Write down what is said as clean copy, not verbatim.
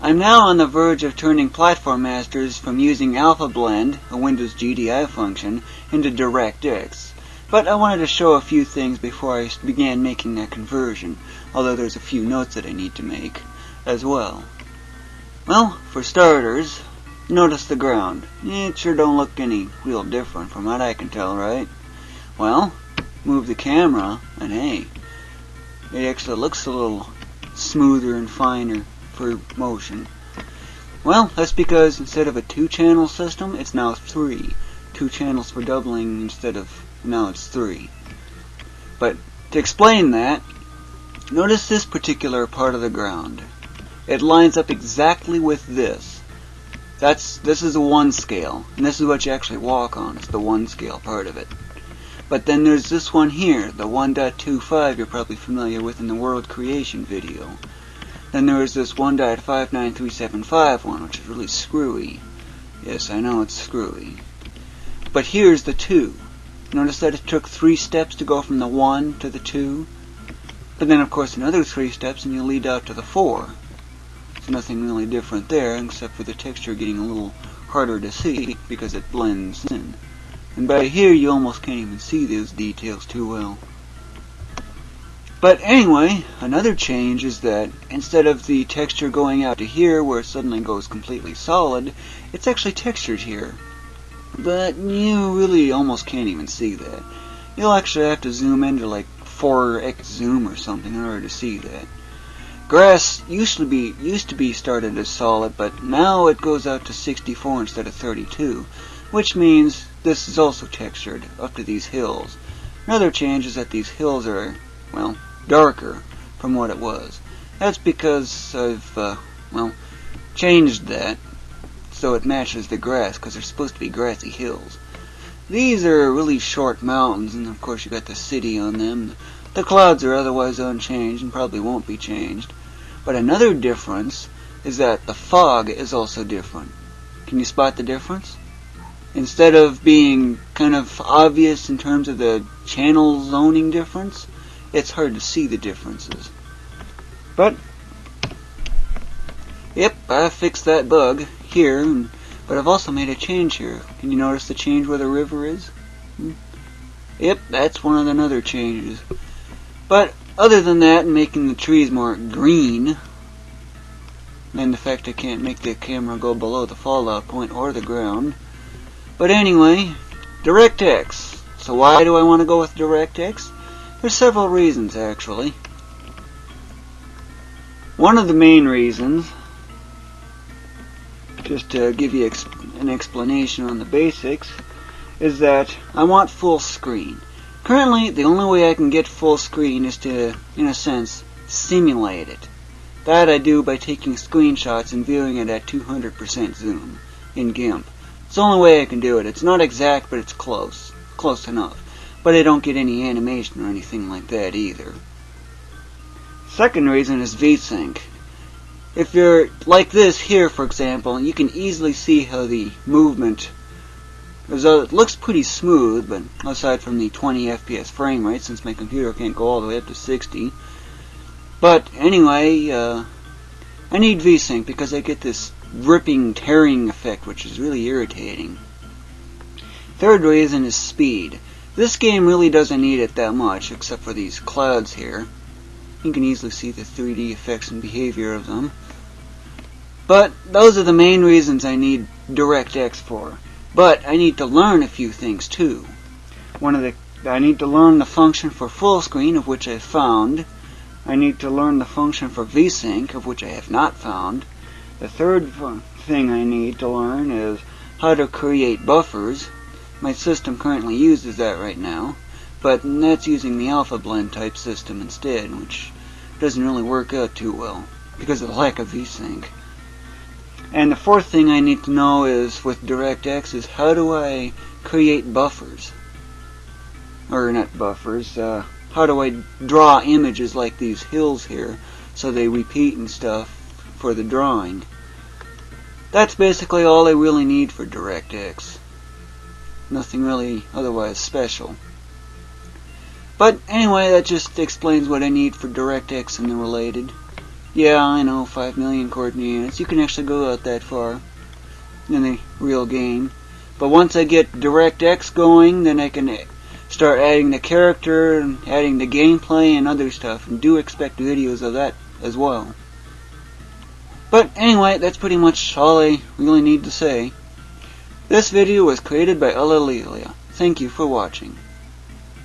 I'm now on the verge of turning Platform Masters from using AlphaBlend, a Windows GDI function, into DirectX. But I wanted to show a few things before I began making that conversion, although there's a few notes that I need to make as well. Well, for starters, notice the ground. It sure don't look any real different from what I can tell, right? Well, move the camera, and hey, it actually looks a little smoother and finer for motion. Well, that's because instead of a 2-channel system, it's now 3. 2 channels for doubling instead of now it's 3. But to explain that, notice this particular part of the ground. It lines up exactly with this. This is a 1 scale, and this is what you actually walk on. It's the 1 scale part of it. But then there's this one here, the 1.25 you're probably familiar with in the world creation video. Then there is this 1.59375 one, which is really screwy. Yes, I know it's screwy. But here's the 2. Notice that it took 3 steps to go from the 1 to the 2. But then, of course, another 3 steps and you lead out to the 4. There's nothing really different there, except for the texture getting a little harder to see because it blends in. And by here, you almost can't even see those details too well. But anyway, another change is that instead of the texture going out to here where it suddenly goes completely solid, it's actually textured here. But you really almost can't even see that. You'll actually have to zoom into like 4x zoom or something in order to see that. Grass used to be started as solid, but now it goes out to 64 instead of 32, which means this is also textured up to these hills. Another change is that these hills are, well, darker from what it was. That's because I've, changed that so it matches the grass, because they're supposed to be grassy hills. These are really short mountains, and of course you got the city on them. The clouds are otherwise unchanged and probably won't be changed. But another difference is that the fog is also different. Can you spot the difference? Instead of being kind of obvious in terms of the channel zoning difference, it's hard to see the differences. But, yep, I fixed that bug here, but I've also made a change here. Can you notice the change where the river is? Yep, that's one of the other changes. But other than that, and making the trees more green, and the fact I can't make the camera go below the fallout point or the ground. But anyway, DirectX. So why do I want to go with DirectX? There's several reasons, actually. One of the main reasons, just to give you an explanation on the basics, is that I want full screen. Currently, the only way I can get full screen is to, in a sense, simulate it. That I do by taking screenshots and viewing it at 200% zoom in GIMP. It's the only way I can do it. It's not exact, but it's close. Close enough. But I don't get any animation or anything like that either. Second reason is vsync. If you're like this here, for example, you can easily see how the movement, it looks pretty smooth, but aside from the 20 FPS frame rate, since my computer can't go all the way up to 60. But anyway, I need vsync because I get this ripping, tearing effect, which is really irritating. Third reason is speed. This game really doesn't need it that much, except for these clouds here. You can easily see the 3D effects and behavior of them. But those are the main reasons I need DirectX for. But I need to learn a few things too. I need to learn the function for full screen, of which I've found. I need to learn the function for vsync, of which I have not found. The third thing I need to learn is how to create buffers. My system currently uses that right now, but that's using the AlphaBlend type system instead, which doesn't really work out too well because of the lack of vsync. And the fourth thing I need to know is with DirectX is how do I create buffers? Or not buffers, how do I draw images like these hills here so they repeat and stuff for the drawing? That's basically all I really need for DirectX. Nothing really otherwise special. But anyway, that just explains what I need for DirectX and the related. Yeah, I know, 5 million coordinate units. You can actually go out that far in the real game. But once I get DirectX going, then I can start adding the character and adding the gameplay and other stuff. And do expect videos of that as well. But anyway, that's pretty much all I really need to say. This video was created by Ulillillia. Thank you for watching.